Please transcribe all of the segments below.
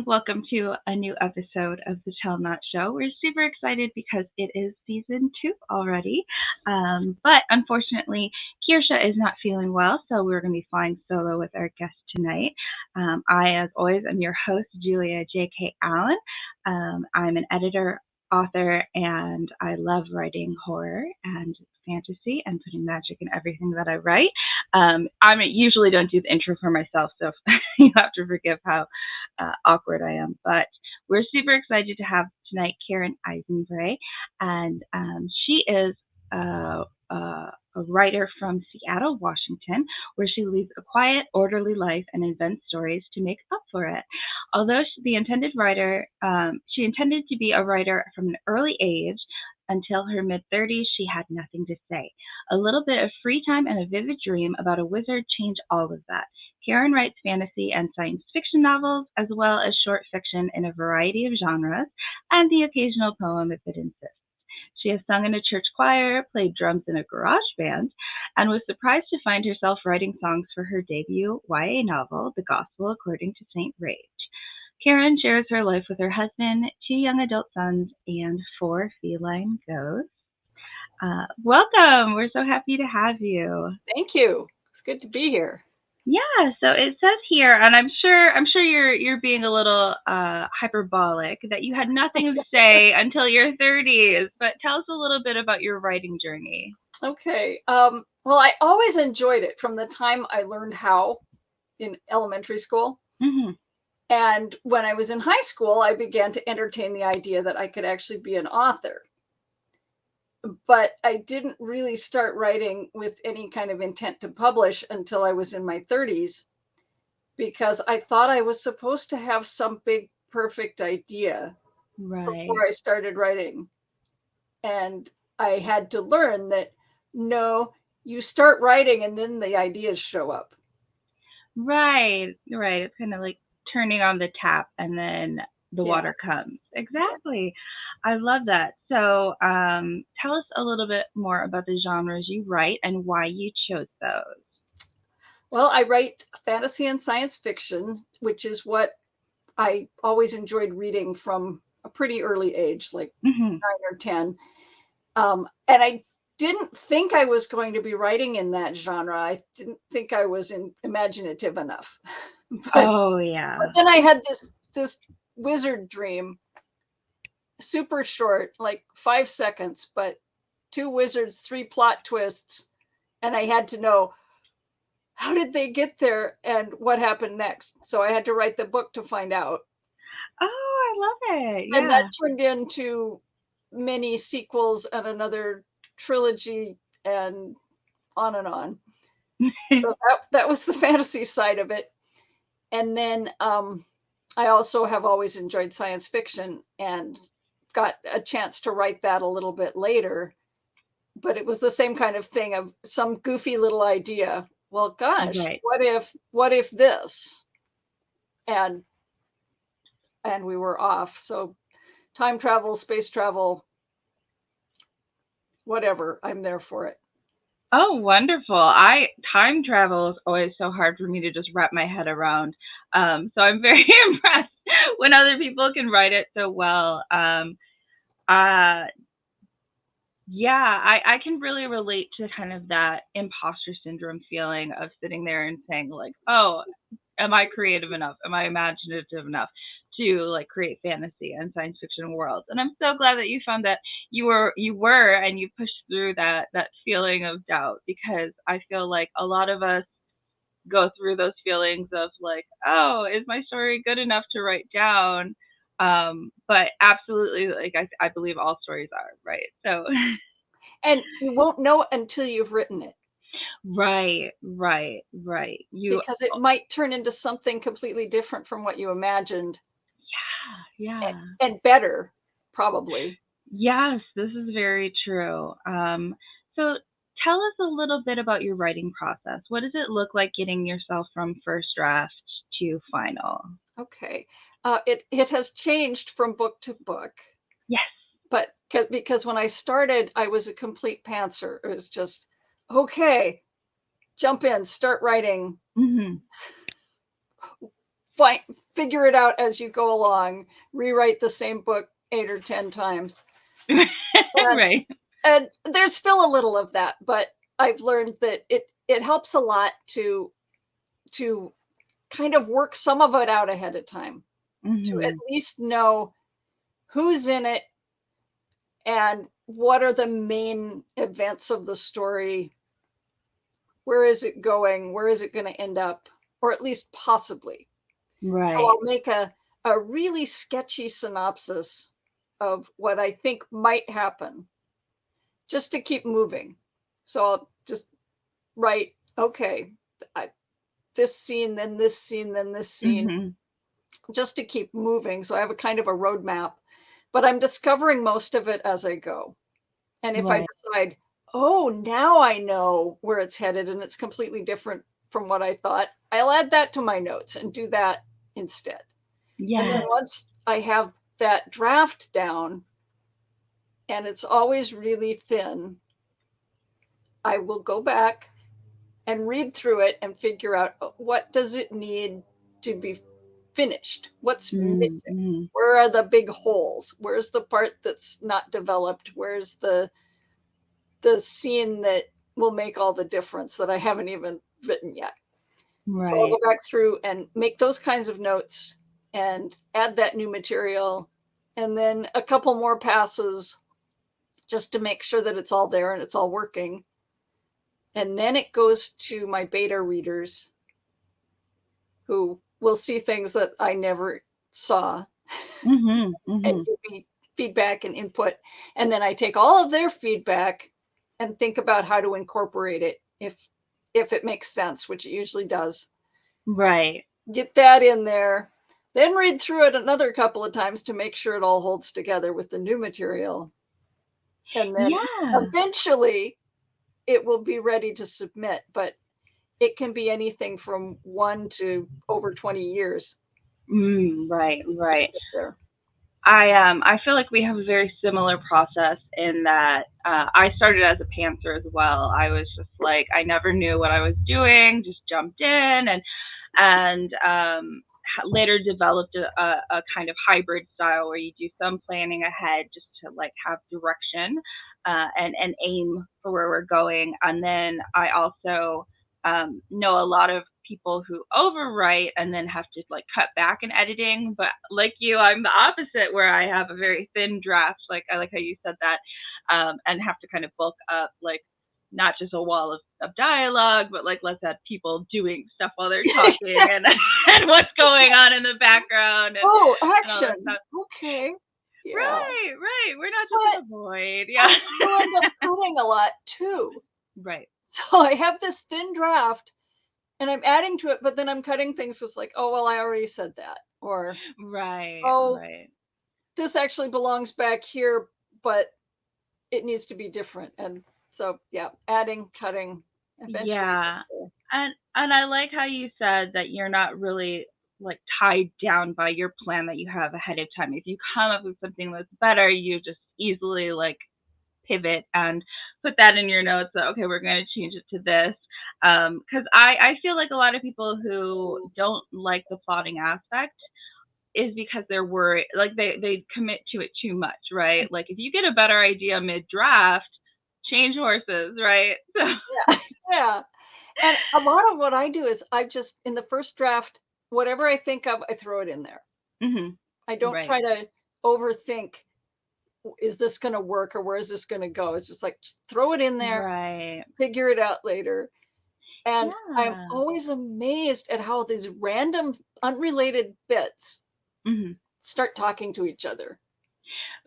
Welcome to a new episode of the Tell Not Show. We're super excited because it is season 2 already. But unfortunately, Kirsha is not feeling well, so we're going to be flying solo with our guest tonight. I, as always, am your host, Julia J.K. Allen. I'm an editor, author, and I love writing horror and fantasy and putting magic in everything that I write. I usually don't do the intro for myself, so you have to forgive how awkward I am. But we're super excited to have tonight Karen Eisenbrey, and she is a writer from Seattle, Washington, where she leads a quiet, orderly life and invents stories to make up for it. Although she intended to be a writer from an early age. Until her mid-30s, she had nothing to say. A little bit of free time and a vivid dream about a wizard changed all of that. Karen writes fantasy and science fiction novels, as well as short fiction in a variety of genres, and the occasional poem if it insists. She has sung in a church choir, played drums in a garage band, and was surprised to find herself writing songs for her debut YA novel, The Gospel According to St. Rage. Karen shares her life with her husband, 2 young adult sons, and 4 feline ghosts. Welcome. We're so happy to have you. Thank you. It's good to be here. Yeah, so it says here, and I'm sure you're being a little hyperbolic, that you had nothing to say until your 30s. But tell us a little bit about your writing journey. Okay. Well, I always enjoyed it from the time I learned how in elementary school. Mm-hmm. And when I was in high school, I began to entertain the idea that I could actually be an author. But I didn't really start writing with any kind of intent to publish until I was in my 30s, because I thought I was supposed to have some big, perfect idea before I started writing. And I had to learn that no, you start writing and then the ideas show up. Right. It's kind of like turning on the tap and then the water comes. Exactly. I love that. So tell us a little bit more about the genres you write and why you chose those. Well, I write fantasy and science fiction, which is what I always enjoyed reading from a pretty early age, like 9 or 10. And I didn't think I was going to be writing in that genre. I didn't think I was imaginative enough. But then I had this wizard dream, super short, like 5 seconds, but 2 wizards, 3 plot twists. And I had to know, how did they get there and what happened next? So I had to write the book to find out. Oh, I love it. And that turned into many sequels and another trilogy and on and on. So that was the fantasy side of it. And then I also have always enjoyed science fiction and got a chance to write that a little bit later. But it was the same kind of thing of some goofy little idea. Well, gosh, what if this? And we were off. So time travel, space travel, whatever, I'm there for it. Oh, wonderful. Time travel is always so hard for me to just wrap my head around. So I'm very impressed when other people can write it so well. I can really relate to kind of that imposter syndrome feeling of sitting there and saying like, oh, am I creative enough? Am I imaginative enough to like create fantasy and science fiction worlds? And I'm so glad that you found that you were and you pushed through that feeling of doubt, because I feel like a lot of us go through those feelings of like, oh, is my story good enough to write down? But absolutely, like I believe all stories are, right? So and you won't know until you've written it. Right. Because it might turn into something completely different from what you imagined. Yeah. And better, probably. Yes, this is very true. So tell us a little bit about your writing process. What does it look like getting yourself from first draft to final? Okay. It has changed from book to book. Yes. But because when I started, I was a complete pantser. It was just, okay, jump in, start writing. figure it out as you go along, rewrite the same book 8 or 10 times. And, Right. and there's still a little of that, but I've learned that it helps a lot to kind of work some of it out ahead of time, to at Mhm. least know who's in it and what are the main events of the story. Where is it going? Where is it going to end up? Or at least possibly. So Right. I'll make a really sketchy synopsis of what I think might happen just to keep moving. So I'll just write, okay, I, this scene, then this scene, then this scene, Mhm. just to keep moving. So I have a kind of a roadmap, but I'm discovering most of it as I go. And if I Right. decide, oh, now I know where it's headed and it's completely different from what I thought, I'll add that to my notes and do that instead. And then Yes. once I have that draft down, and it's always really thin, I will go back and read through it and figure out what does it need to be finished? What's Mm, missing? mhm. Where are the big holes? Where's the part that's not developed? Where's the scene that will make all the difference that I haven't even written yet? So I'll Right. go back through and make those kinds of notes and add that new material, and then a couple more passes just to make sure that it's all there and it's all working. And then it goes to my beta readers who will see things that I never saw Mhm. and Mhm. give me feedback and input. And then I take all of their feedback and think about how to incorporate it if it makes sense, which it usually does. Right. Get that in there. Then read through it another couple of times to make sure it all holds together with the new material. And then Yeah. eventually it will be ready to submit, but it can be anything from 1 to over 20 years Right, to right. get there. I feel like we have a very similar process in that I started as a pantser as well. I was just like I never knew what I was doing, just jumped in and later developed a kind of hybrid style where you do some planning ahead just to like have direction and aim for where we're going. And then I also know a lot of people who overwrite and then have to like cut back in editing. But like you, I'm the opposite where I have a very thin draft. Like I like how you said that, and have to kind of bulk up like not just a wall of dialogue, but like let's have people doing stuff while they're talking and and what's going on in the background Oh, and all that action. stuff. Okay. Yeah. Right, right. We're not just But in the void. I Yeah. still end up cutting a lot too. Right. So I have this thin draft and I'm adding to it, but then I'm cutting things that's like, oh, well, I already said that. Or, Right. oh, Right. this actually belongs back here, but it needs to be different. And so, yeah, adding, cutting, eventually get Yeah. there. And I like how you said that you're not really like tied down by your plan that you have ahead of time. If you come up with something that's better, you just easily like pivot and put that in your notes that okay, we're going to change it to this. Because I feel like a lot of people who don't like the plotting aspect is because they're worried, like they commit to it too much, right? Like if you get a better idea mid draft, change horses, right? So Yeah. Yeah. And a lot of what I do is I just, in the first draft, whatever I think of, I throw it in there. mhm, I don't right, try to overthink, is this going to work or where is this going to go? It's just like, just throw it in there, right, figure it out later. And I'm yeah, always amazed at how these random, unrelated bits mhm, start talking to each other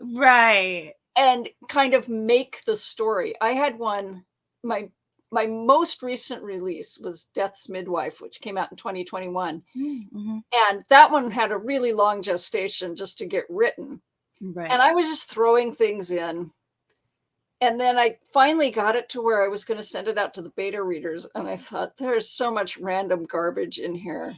right, and kind of make the story. I had one, my my most recent release was Death's Midwife, which came out in 2021. mhm, And that one had a really long gestation just to get written. And right, I was just throwing things in. And then I finally got it to where I was going to send it out to the beta readers. And I thought, there's so much random garbage in here.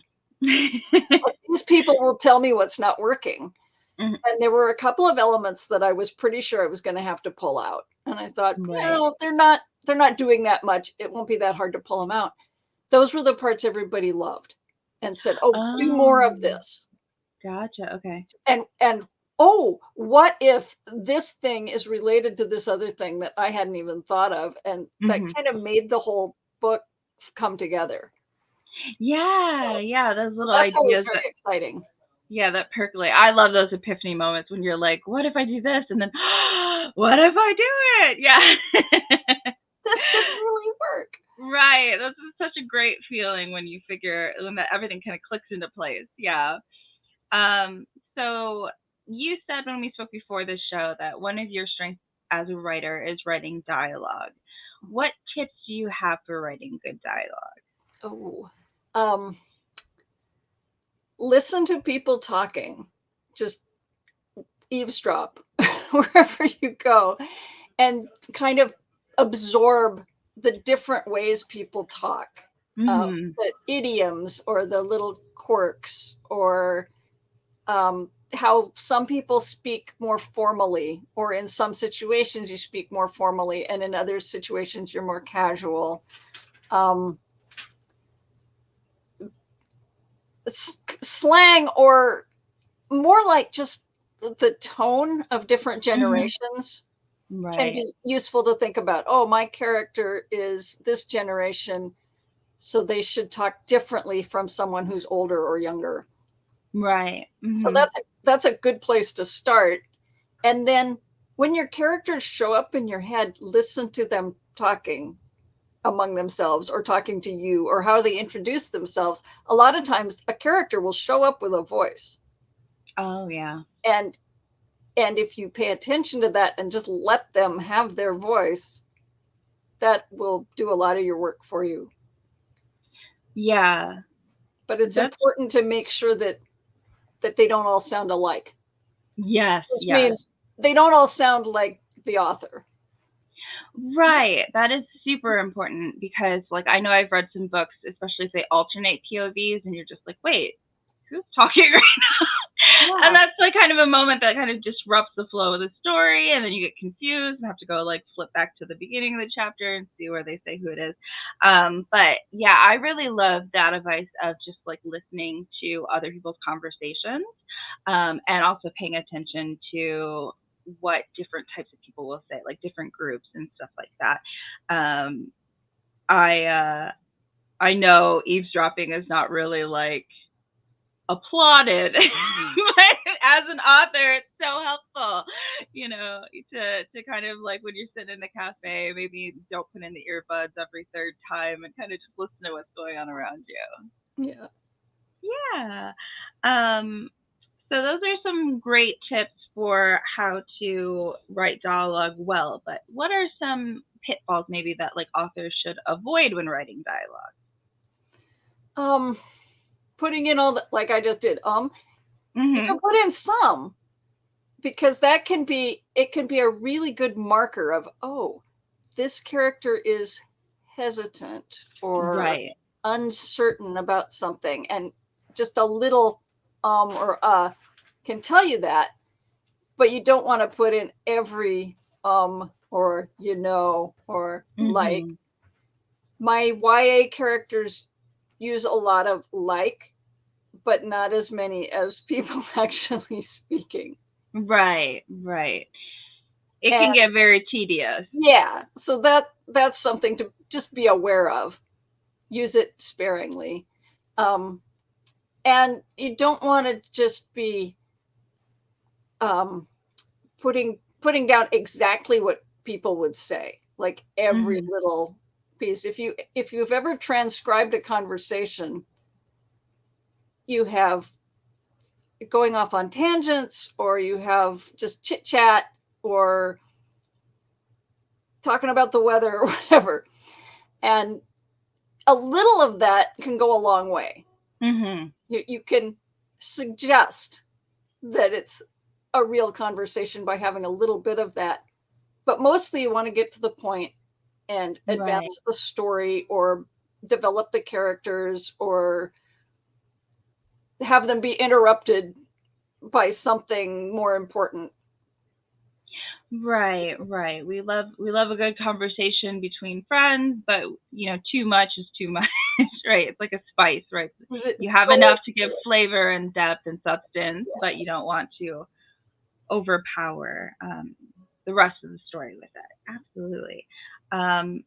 But these people will tell me what's not working. mhm, And there were a couple of elements that I was pretty sure I was going to have to pull out. And I thought, right, they're not doing that much. It won't be that hard to pull them out. Those were the parts everybody loved. and said, oh, do more of Oh, this. gotcha. Okay. And oh, what if this thing is related to this other thing that I hadn't even thought of? And that Hmm. kind of made the whole book come together. Yeah, yeah, those So little that's always ideas very that, exciting. yeah, that percolate. I love those epiphany moments when you're like, what if I do this? And then, what if I do it? Yeah. This could really work. Right. That's such a great feeling when you figure when that everything kind of clicks into place. Yeah. Um, so you said when we spoke before this show that one of your strengths as a writer is writing dialogue. What tips do you have for writing good dialogue? Oh, um, listen to people talking. Just eavesdrop wherever you go, and kind of absorb the different ways people talk, Mhm. the idioms or the little quirks, or how some people speak more formally, or in some situations you speak more formally, and in other situations you're more casual. Um, Slang, or more like just the tone of different Mhm. generations, can Right. be useful to think about. Oh, my character is this generation, so they should talk differently from someone who's older or younger. Right. So Mhm. that's a good place to start. And then when your characters show up in your head, listen to them talking among themselves, or talking to you, or how they introduce themselves. A lot of times a character will show up with a voice. Oh yeah. And if you pay attention to that and just let them have their voice, that will do a lot of your work for you. Yeah. But it's That's important to make sure that they don't all sound alike, yes, which yes. means they don't all sound like the author. Right. That is super important because like I know I've read some books, especially if they alternate POVs and you're just like, wait, who's talking right now? And Yeah. that's like kind of a moment that kind of disrupts the flow of the story and then you get confused and have to go like flip back to the beginning of the chapter and see where they say who it is. But yeah, I really love that advice of just like listening to other people's conversations, and also paying attention to what different types of people will say, like different groups and stuff like that. Um, I know eavesdropping is not really like applauded, but as an author, it's so helpful, to kind of like when you're sitting in the cafe, maybe don't put in the earbuds every third time and kind of just listen to what's going on around you. Yeah. Yeah. Um, so those are some great tips for how to write dialogue well, but what are some pitfalls maybe that like authors should avoid when writing dialogue? Um, Putting in all the, like I just did, you can Mhm. put in some, because that can be, it can be a really good marker of, oh, this character is hesitant or Right. uncertain about something, and just a little or can tell you that. But you don't want to put in every or or like. Mhm. My YA characters use a lot of like, but not as many as people actually speaking. Right, right. It And can get very tedious. yeah, so that's something to just be aware of. Use it sparingly. Um, and you don't want to just be um, putting down exactly what people would say, like every Mhm. little piece. If you've ever transcribed a conversation, you have going off on tangents, or you have just chit chat, or talking about the weather or whatever. And a little of that can go a long way. Mhm. You can suggest that it's a real conversation by having a little bit of that. But mostly you want to get to the point and Right. advance the story, or develop the characters, or have them be interrupted by something more important. Right, right. We love a good conversation between friends, but too much is too much, right? It's like a spice, right? Is it You have going? enough to give flavor and depth and substance, Yeah. but you don't want to overpower the rest of the story with it. Absolutely. Um,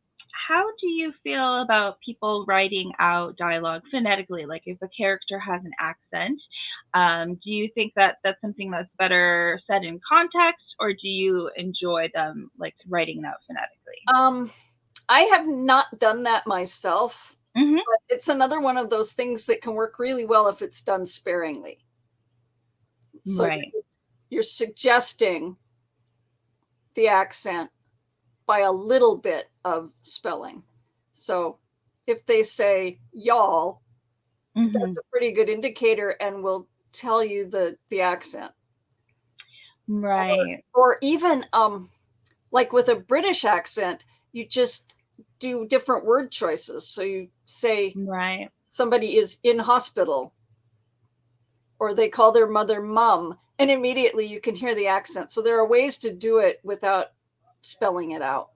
how do you feel about people writing out dialogue phonetically? Like if a character has an accent, do you think that that's something that's better said in context, or do you enjoy them like writing it out phonetically? Um, I have not done that myself, Hmm. but it's another one of those things that can work really well if it's done sparingly. So Right. you're suggesting the accent by a little bit of spelling. So if they say y'all, that's Hmm. a pretty good indicator and will tell you the accent. Right. Or even like with a British accent, you just do different word choices. So you say Right. somebody is in hospital, or they call their mother mum, and immediately you can hear the accent. So there are ways to do it without spelling it out.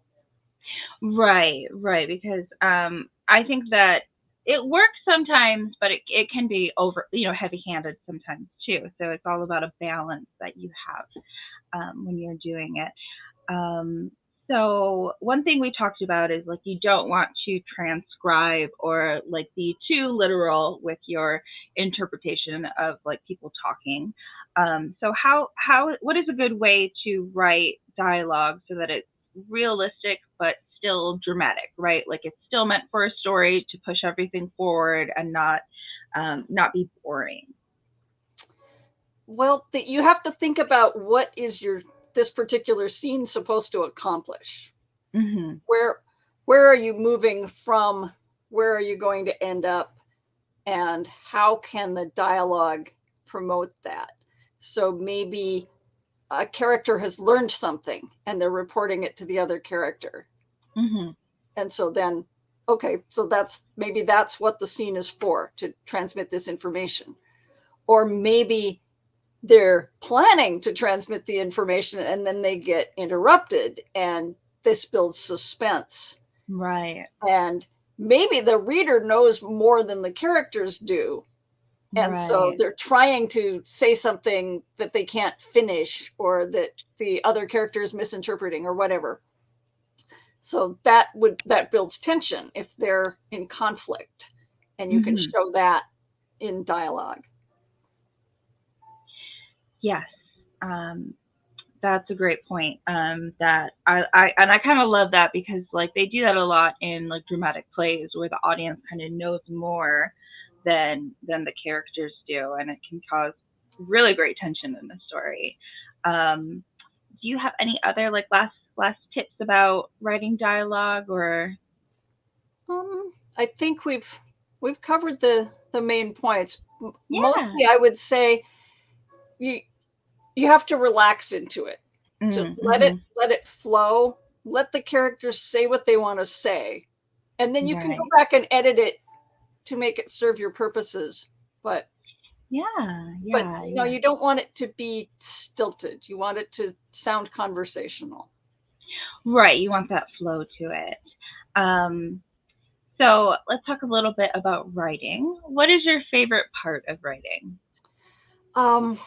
Right, right. Because I think that it works sometimes, but it can be heavy handed sometimes too. So it's all about a balance that you have when you're doing it. Um, so one thing we talked about is like you don't want to transcribe or like be too literal with your interpretation of like people talking. So how what is a good way to write dialogue so that it's realistic but still dramatic, right? Like it's still meant for a story to push everything forward and not be boring. Well, you have to think about what is your this particular scene supposed to accomplish. Hmm. Where where are you moving from? Where are you going to end up? And how can the dialogue promote that? So maybe a character has learned something and they're reporting it to the other character. Hmm. And so then, okay, so that's what the scene is for, to transmit this information. Or maybe they're planning to transmit the information and then they get interrupted, and this builds suspense. Right, And maybe the reader knows more than the characters do. And so right. they're trying to say something that they can't finish, or that the other character is misinterpreting or whatever. So that builds tension if they're in conflict, and you can Hmm. show that in dialogue. Yes. Um, That's a great point. That I kind of love that because like they do that a lot in like dramatic plays where the audience kind of knows more than the characters do, and it can cause really great tension in the story. Um, do you have any other like last tips about writing dialogue or? I think we've covered the main points. Yeah. Mostly, I would say you you have to relax into it. Just Mm-hmm. let it flow. Let the characters say what they want to say, and then you can go Right. back and edit it to make it serve your purposes. But Yeah. but Yeah. you know, Yeah. you don't want it to be stilted. You want it to sound conversational. Right. You want that flow to it. Um, So let's talk a little bit about writing. What is your favorite part of writing? Um,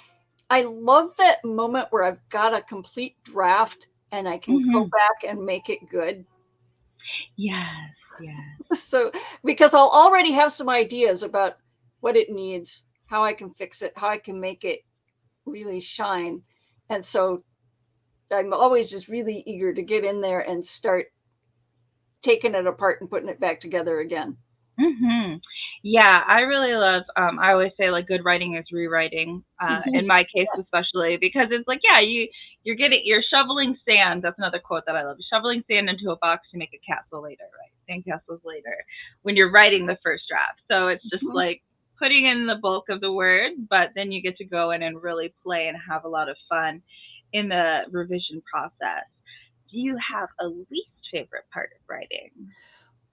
I love that moment where I've got a complete draft and I can go Hmm. back and make it good. Yes, yes. So, because I'll already have some ideas about what it needs, how I can fix it, how I can make it really shine. And so I'm always just really eager to get in there and start taking it apart and putting it back together again. Hmm. Yeah, I really love. I always say like good writing is rewriting. In my case, Yes. especially because it's like yeah, you're shoveling sand. That's another quote that I love. Shoveling sand into a box to make a castle later, right? Sand castles later when you're writing the first draft. So it's just Mhm. like putting in the bulk of the word, but then you get to go in and really play and have a lot of fun in the revision process. Do you have a least favorite part of writing?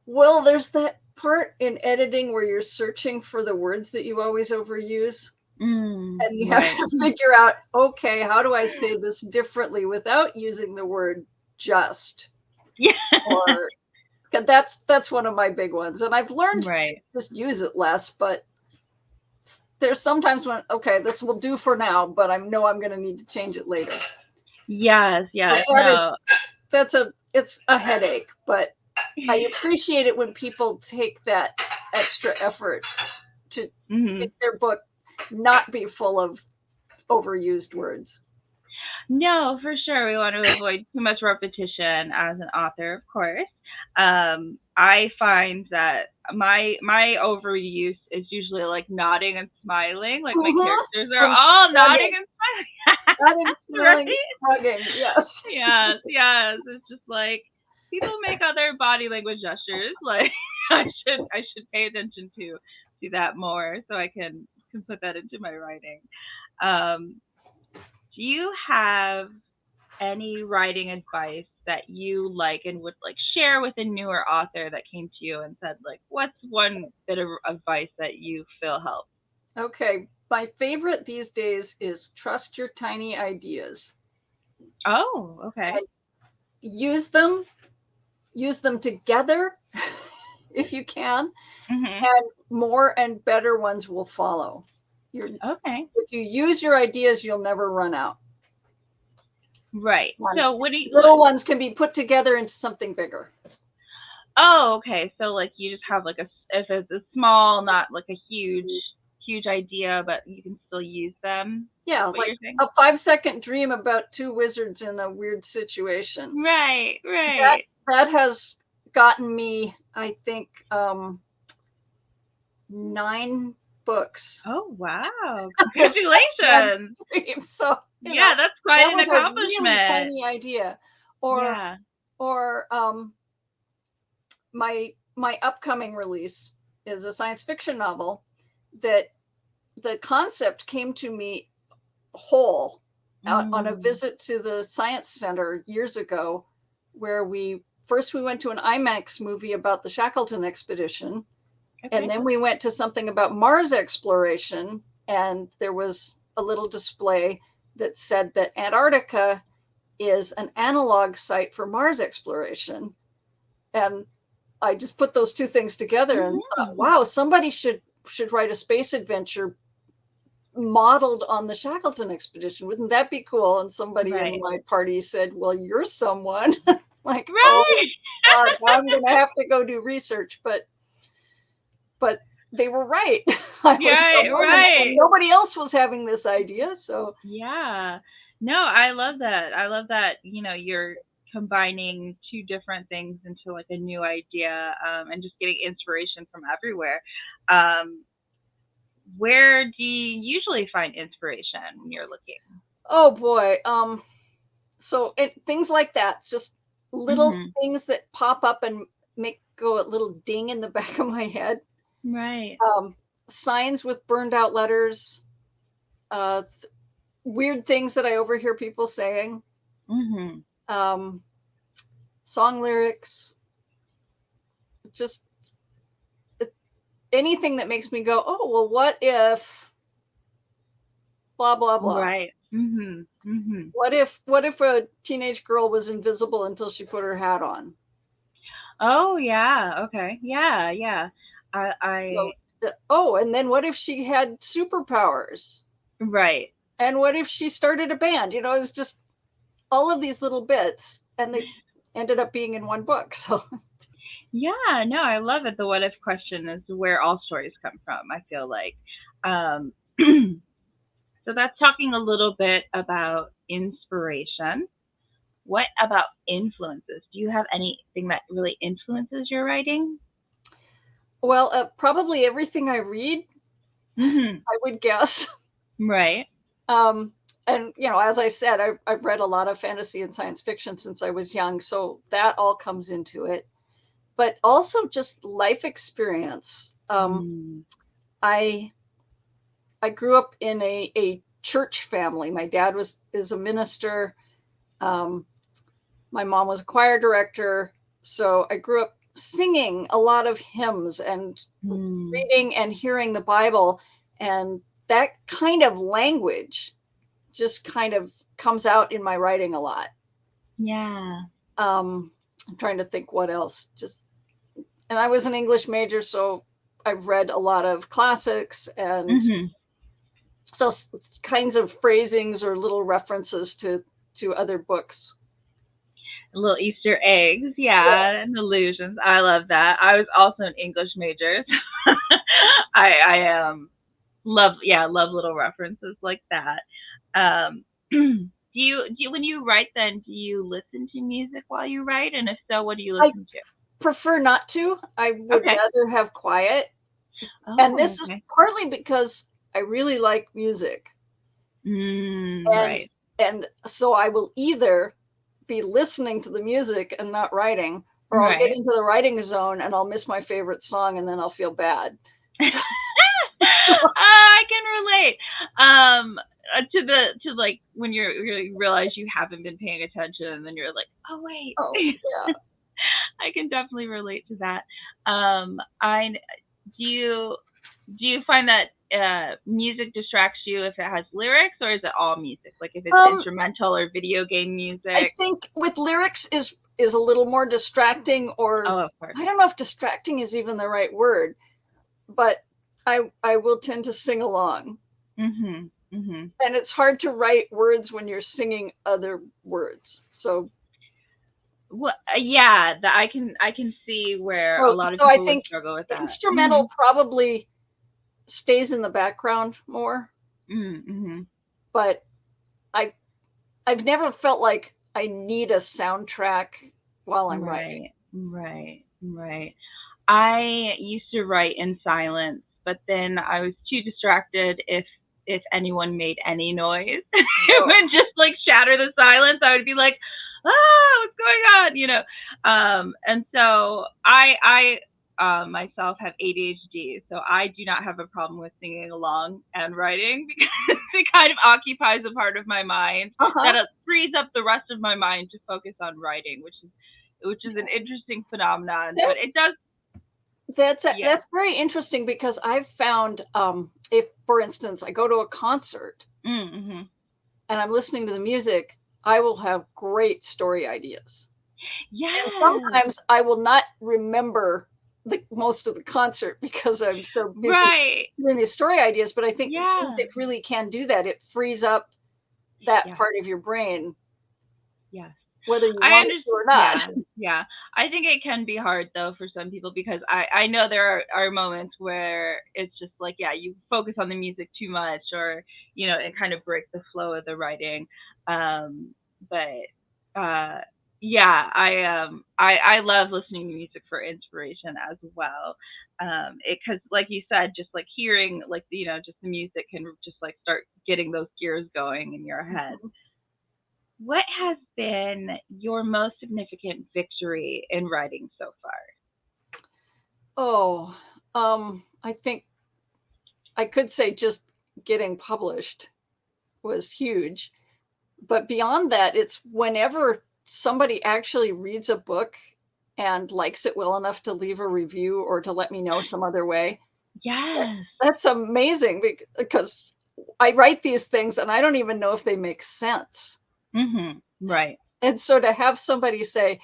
Well, there's that part in editing where you're searching for the words that you always overuse. And you have Right. to figure out, okay, how do I say this differently without using the word just? Yeah. Or that's one of my big ones. And I've learned to Right. just use it less, but there's sometimes when, okay, this will do for now, but I know I'm going to need to change it later. Yes, yes, So no. it's a headache, but I appreciate it when people take that extra effort to make their book not be full of overused words. No, for sure. We want to avoid too much repetition as an author, of course. I find that my overuse is usually like nodding and smiling. Like my characters are And all nodding shrugging, and smiling. nodding, Right? smiling, shrugging. Yes. Yes, yes. It's just like people make other body language gestures. Like I should pay attention to that more so I can put that into my writing. Um, do you have any writing advice that you like and would like share with a newer author that came to you and said like what's one bit of advice that you feel helps? Okay. My favorite these days is trust your tiny ideas. Oh, okay. And use them together if you can, Mhm. and more and better ones will follow. Okay. If you use your ideas, you'll never run out. Right. One. So what do you Little ones can be put together into something bigger. Oh, okay. So like you just have like if it's a small, not like a huge idea, but you can still use them. Yeah, What like you're saying? a 5-second dream about two wizards in a weird situation. Right, That right. that has gotten me, I think, 9 books. Oh, wow. Congratulations. Dream. So, Yeah, that's quite that an was a really accomplishment. tiny idea. Or Yeah. or my upcoming release is a science fiction novel that the concept came to me whole out on a Mm. visit to the science center years ago, where we went to an IMAX movie about the Shackleton expedition, and Okay. then we went to something about Mars exploration, and there was a little display that said that Antarctica is an analog site for Mars exploration. And I just put those two things together and thought, Mhm. wow, somebody should write a space adventure modeled on the Shackleton expedition. Wouldn't that be cool? And somebody in Right. my party said, well, you're someone. Like, oh Right. God, now I'm going to have to go do research. But they were right. I was Right, someone, and right. nobody else was having this idea. So Yeah. No, I love that. I love that, you're combining two different things into like a new idea, and just getting inspiration from everywhere. Um, where do you usually find inspiration when you're looking? oh boy. So things like that, just little Mhm. things that pop up and make go a little ding in the back of my head. Right. Um, Signs with burned out letters, weird things that I overhear people saying, Mhm. um, song lyrics, just anything that makes me go, oh, well, what if blah, blah, blah. Right. Mhm. Mhm. What if a teenage girl was invisible until she put her hat on? Oh, yeah. Okay. Yeah, yeah. I So, oh, and then what if she had superpowers? right. And what if she started a band? It was just all of these little bits, and they ended up being in one book. So, Yeah, no, I love it. The what if question is where all stories come from, I feel like. Um, so that's talking a little bit about inspiration. What about influences? Do you have anything that really influences your writing? well, probably everything I read, Hmm. I would guess. Right. Um, and as I said, I've read a lot of fantasy and science fiction since I was young, so that all comes into it. But also just life experience. Mm. I I grew up in a church family. My dad is a minister. Um, my mom was a choir director, so I grew up singing a lot of hymns and Mm. reading and hearing the Bible, and that kind of language just kind of comes out in my writing a lot. Yeah. I'm trying to think what else. And I was an English major, so I've read a lot of classics, and so kinds of phrasings or little references to other books. Little Easter eggs, yeah, and allusions. I love that. I was also an English major. I love little references like that. Do you when you write then, do you listen to music while you write? And if so, what do you listen to? Prefer not to. I would rather have quiet. And this is partly because I really like music. Right. And so I will either be listening to the music and not writing, or I'll get into the writing zone and I'll miss my favorite song and then I'll feel bad. I can relate. To like when you realize you haven't been paying attention, and then you're like, oh wait. Oh, yeah. I can definitely relate to that. Do you find that music distracts you if it has lyrics, or is it all music? Like if it's instrumental or video game music? I think with lyrics is a little more distracting, or of course. I don't know if distracting is even the right word, but I will tend to sing along. And it's hard to write words when you're singing other words. So well, yeah, that I can see where a lot of people would struggle with that. Instrumental probably stays in the background more. But I've never felt like I need a soundtrack while I'm writing. Right. I used to write in silence, but then I was too distracted if anyone made any noise. It would just like shatter the silence. I would be like, what's going on? You know? And so I myself have ADHD, so I do not have a problem with singing along and writing, because it kind of occupies a part of my mind that it frees up the rest of my mind to focus on writing, which is an interesting phenomenon. But it does. That's very interesting, because I've found if, for instance, I go to a concert and I'm listening to the music, I will have great story ideas. Yeah. And sometimes I will not remember most of the concert because I'm so busy doing these story ideas. But I think music really can do that. It frees up that part of your brain. Yes. Whether you want it or not. Yeah. I think it can be hard though for some people, because I know there are moments where it's just like, you focus on the music too much, or, it kind of breaks the flow of the writing. I love listening to music for inspiration as well. Because like you said, just like hearing like, just the music can just like start getting those gears going in your head. What has been your most significant victory in writing so far? I think I could say just getting published was huge. But beyond that, it's whenever somebody actually reads a book and likes it well enough to leave a review or to let me know some other way. Yes. That's amazing, because I write these things and I don't even know if they make sense. Right. And so to have somebody say,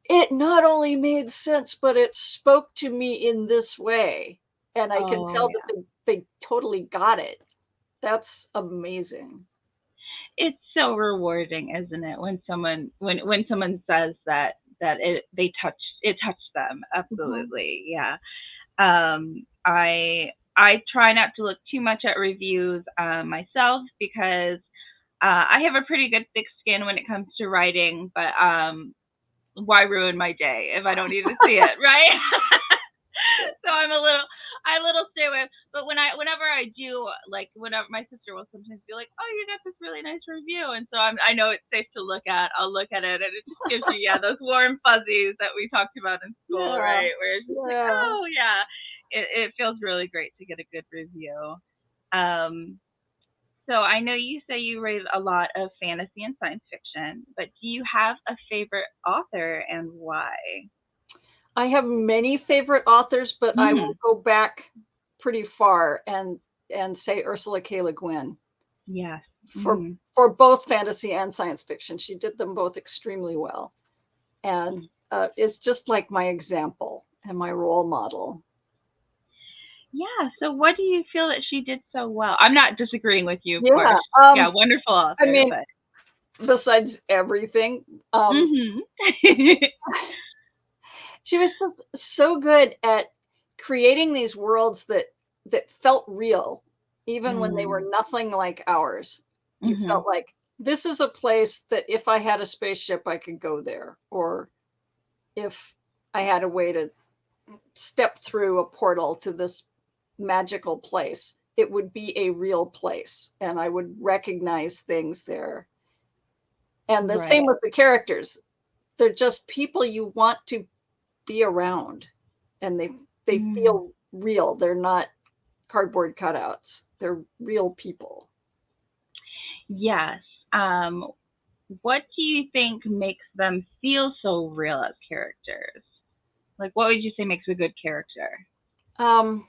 it not only made sense, but it spoke to me in this way, and I can tell that they totally got it. That's amazing. It's so rewarding, isn't it, when someone says that it touched them. Absolutely. Yeah. I try not to look too much at reviews myself, because I have a pretty good thick skin when it comes to writing, but why ruin my day if I don't need to see it, right? So I little stay away. But whenever I do, like whenever my sister will sometimes be like, "Oh, you got this really nice review," and so I know it's safe to look at. I'll look at it, and it just gives you those warm fuzzies that we talked about in school, right? Where it's just like, oh yeah, it feels really great to get a good review. So I know you say you read a lot of fantasy and science fiction, but do you have a favorite author, and why? I have many favorite authors, but I will go back pretty far. And and say Ursula K. Le Guin Yes. for for both fantasy and science fiction. She did them both extremely well, and it's just like my example and my role model. Yeah. So what do you feel that she did so well? I'm not disagreeing with you, of Yeah. course. Yeah, wonderful author. I mean, but besides everything, she was just so good at creating these worlds that felt real, even when they were nothing like ours. You felt like this is a place that if I had a spaceship, I could go there, or if I had a way to step through a portal to this magical place, it would be a real place, and I would recognize things there. And the same with the characters. They're just people you want to be around, and they feel real. They're not cardboard cutouts. They're real people. Yes. What do you think makes them feel so real as characters? Like, what would you say makes a good character? Well,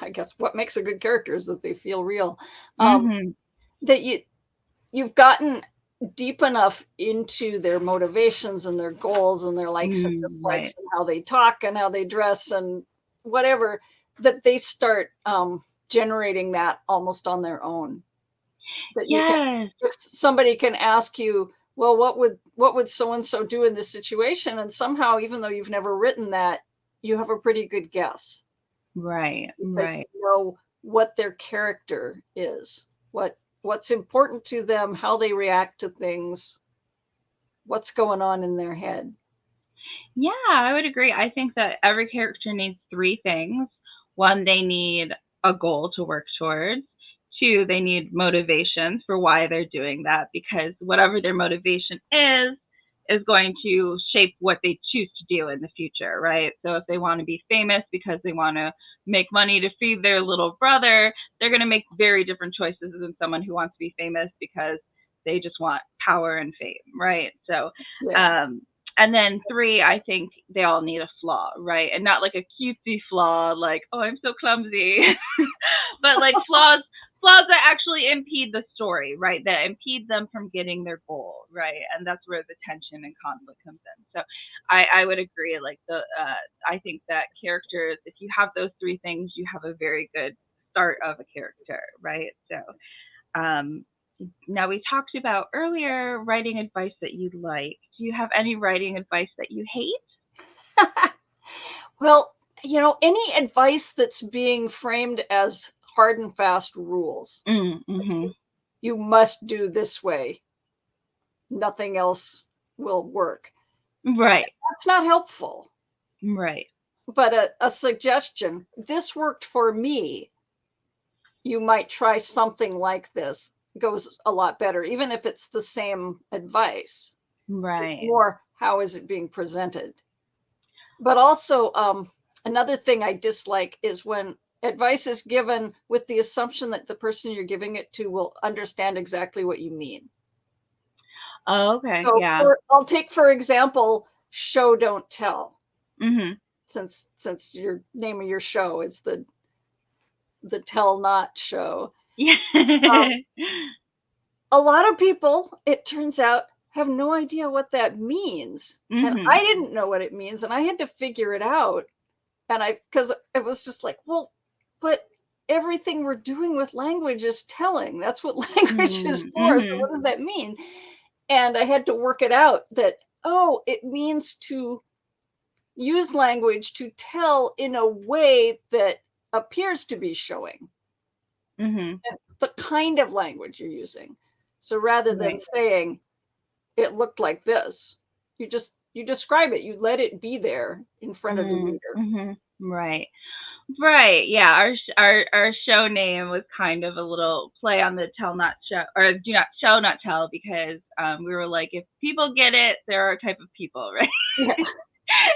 I guess what makes a good character is that they feel real. That you've gotten deep enough into their motivations and their goals and their likes and dislikes and how they talk and how they dress and whatever, that they start generating that almost on their own. That you can, if somebody can ask you, well, what would so and so do in this situation, and somehow, even though you've never written that, you have a pretty good guess, because you know what their character is, what's important to them, how they react to things, what's going on in their head. Yeah, I would agree. I think that every character needs three things. One, they need a goal to work towards. Two, they need motivations for why they're doing that, because whatever their motivation is going to shape what they choose to do in the future, right? So if they want to be famous because they want to make money to feed their little brother, they're going to make very different choices than someone who wants to be famous because they just want power and fame, right? So, and then three, I think they all need a flaw, right? And not like a cutesy flaw, like, oh, I'm so clumsy, but like flaws that actually impede the story, right? That impede them from getting their goal, right? And that's where the tension and conflict comes in. So I would agree. Like I think that characters, if you have those three things, you have a very good start of a character, right? So now we talked about earlier writing advice that you like. Do you have any writing advice that you hate? Well, any advice that's being framed as hard and fast rules. You must do this way. Nothing else will work. Right. That's not helpful. Right. But a suggestion, this worked for me. You might try something like this. Goes a lot better, even if it's the same advice. Right. It's more, how is it being presented? But also, another thing I dislike is when advice is given with the assumption that the person you're giving it to will understand exactly what you mean. Oh, okay. So yeah. I'll take, for example, show, don't tell. Since your name of your show is the Tell Not Show. Yeah. A lot of people, it turns out, have no idea what that means. And I didn't know what it means, and I had to figure it out. And because it was just like, well, but everything we're doing with language is telling. That's what language is for. So what does that mean? And I had to work it out that, oh, it means to use language to tell in a way that appears to be showing. The kind of language you're using. So rather than saying it looked like this, you describe it. You let it be there in front of the reader. Right. Yeah. Our show name was kind of a little play on the tell not show, or do not show not tell, because we were like, if people get it, they're our type of people, right? Yeah.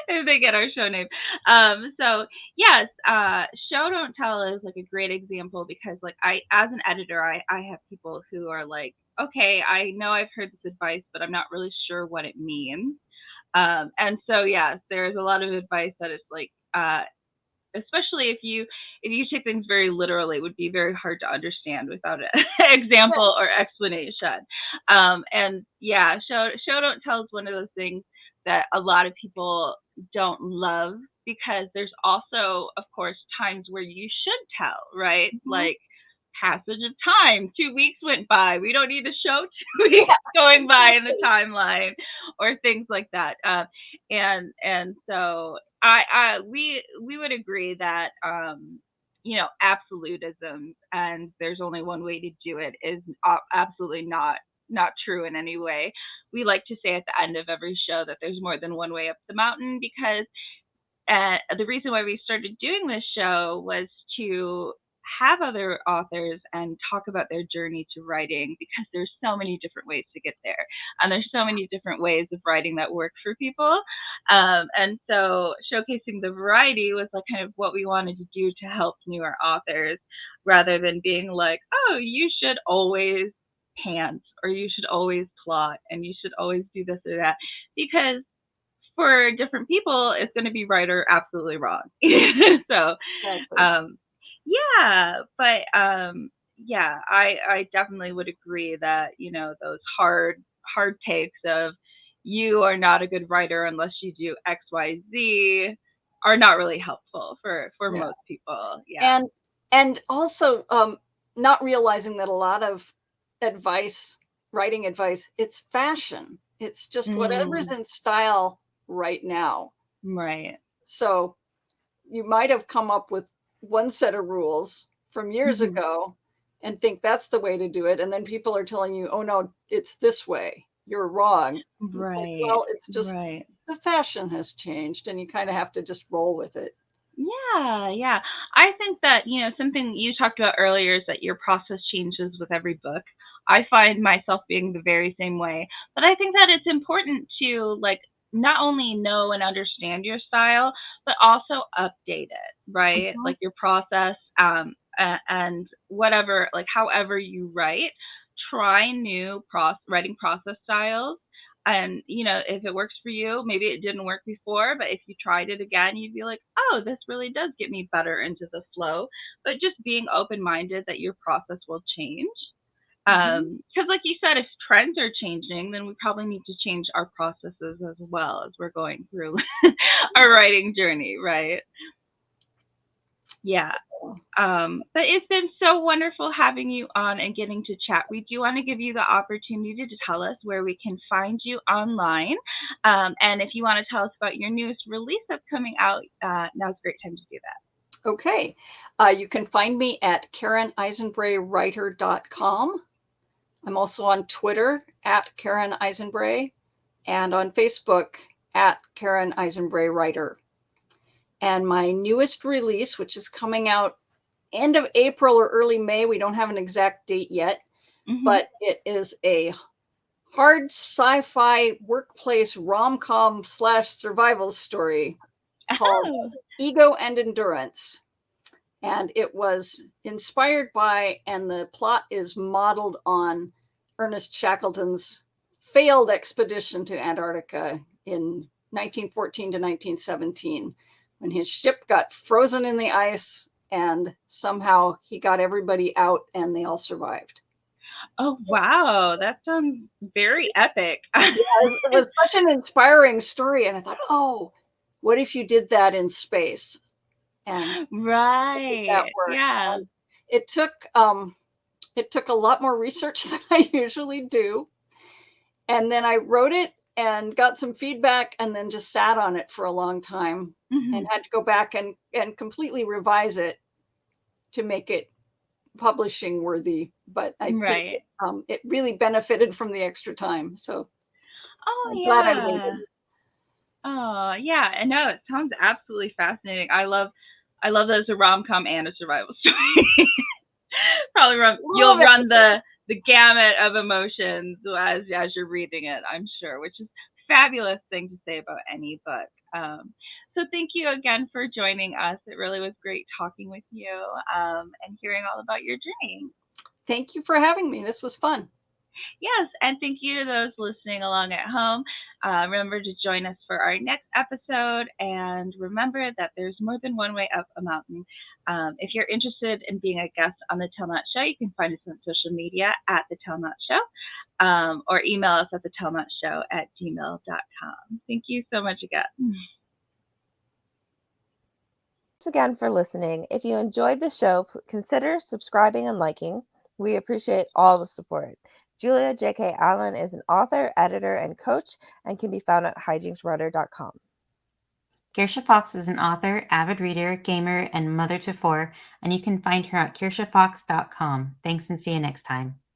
If they get our show name. So yes, show don't tell is like a great example, because like as an editor, I have people who are like, okay, I know I've heard this advice, but I'm not really sure what it means. And so yes, there's a lot of advice that is like, especially if you take things very literally, it would be very hard to understand without an example or explanation. And yeah, show don't tell is one of those things that a lot of people don't love, because there's also, of course, times where you should tell, right? Mm-hmm. Like passage of time, 2 weeks went by. We don't need to show 2 weeks going by in the timeline or things like that. And so we would agree that absolutism and there's only one way to do it is absolutely not true in any way. We like to say at the end of every show that there's more than one way up the mountain, because the reason why we started doing this show was to have other authors and talk about their journey to writing, because there's so many different ways to get there, and there's so many different ways of writing that work for people. And so showcasing the variety was like kind of what we wanted to do to help newer authors, rather than being like, oh, you should always pant, or you should always plot, and you should always do this or that, because for different people, it's going to be right or absolutely wrong. So, Exactly. yeah, but yeah, I definitely would agree that those hard takes of you are not a good writer unless you do X, Y, Z are not really helpful for Yeah. most people. Yeah. And also not realizing that a lot of advice, writing advice, it's fashion. It's just whatever's in style right now. Right. So you might have come up with one set of rules from years ago and think that's the way to do it. And then people are telling you, oh no, it's this way. You're wrong. Right. Like, well, it's just right. the fashion has changed and you kind of have to just roll with it. Yeah. I think that, something you talked about earlier is that your process changes with every book. I find myself being the very same way. But I think that it's important to like not only know and understand your style, but also update it, right? Mhm. Like your process, and whatever, like however you write, try new writing process styles. And if it works for you, maybe it didn't work before, but if you tried it again, you'd be like, oh, this really does get me better into the flow. But just being open-minded that your process will change. Because like you said, if trends are changing, then we probably need to change our processes as well as we're going through our writing journey, right? Yeah. But it's been so wonderful having you on and getting to chat. We do want to give you the opportunity to tell us where we can find you online. And if you want to tell us about your newest release that's coming out, now's a great time to do that. Okay. You can find me at KarenEisenbreyWriter.com. I'm also on Twitter at Karen Eisenbrey and on Facebook at Karen Eisenbrey Writer. And my newest release, which is coming out end of April or early May, we don't have an exact date yet, but it is a hard sci-fi workplace rom-com / survival story called Ego and Endurance. And it was inspired by, and the plot is modeled on Ernest Shackleton's failed expedition to Antarctica in 1914 to 1917, when his ship got frozen in the ice and somehow he got everybody out and they all survived. Oh, wow. That sounds very epic. It was such an inspiring story. And I thought, oh, what if you did that in space? And right. that worked. Yeah. It took a lot more research than I usually do. And then I wrote it and got some feedback and then just sat on it for a long time and had to go back and completely revise it to make it publishing worthy. But I think it really benefited from the extra time. So I'm glad I waited. Oh, yeah. And no, it sounds absolutely fascinating. I love that it's a rom-com and a survival story. Probably you'll run the gamut of emotions as you're reading it, I'm sure, which is a fabulous thing to say about any book. So thank you again for joining us. It really was great talking with you and hearing all about your journey. Thank you for having me. This was fun. Yes, and thank you to those listening along at home. Remember to join us for our next episode, and remember that there's more than one way up a mountain. If you're interested in being a guest on the Tell Not Show, you can find us on social media at the Tell Not Show, or email us at the tellnotshow@gmail.com. Thank you so much again. Thanks again for listening. If you enjoyed the show, consider subscribing and liking. We appreciate all the support. Julia J.K. Allen is an author, editor, and coach and can be found at hijinksrudder.com. Kirsha Fox is an author, avid reader, gamer, and mother to four, and you can find her at kirshafox.com. Thanks and see you next time.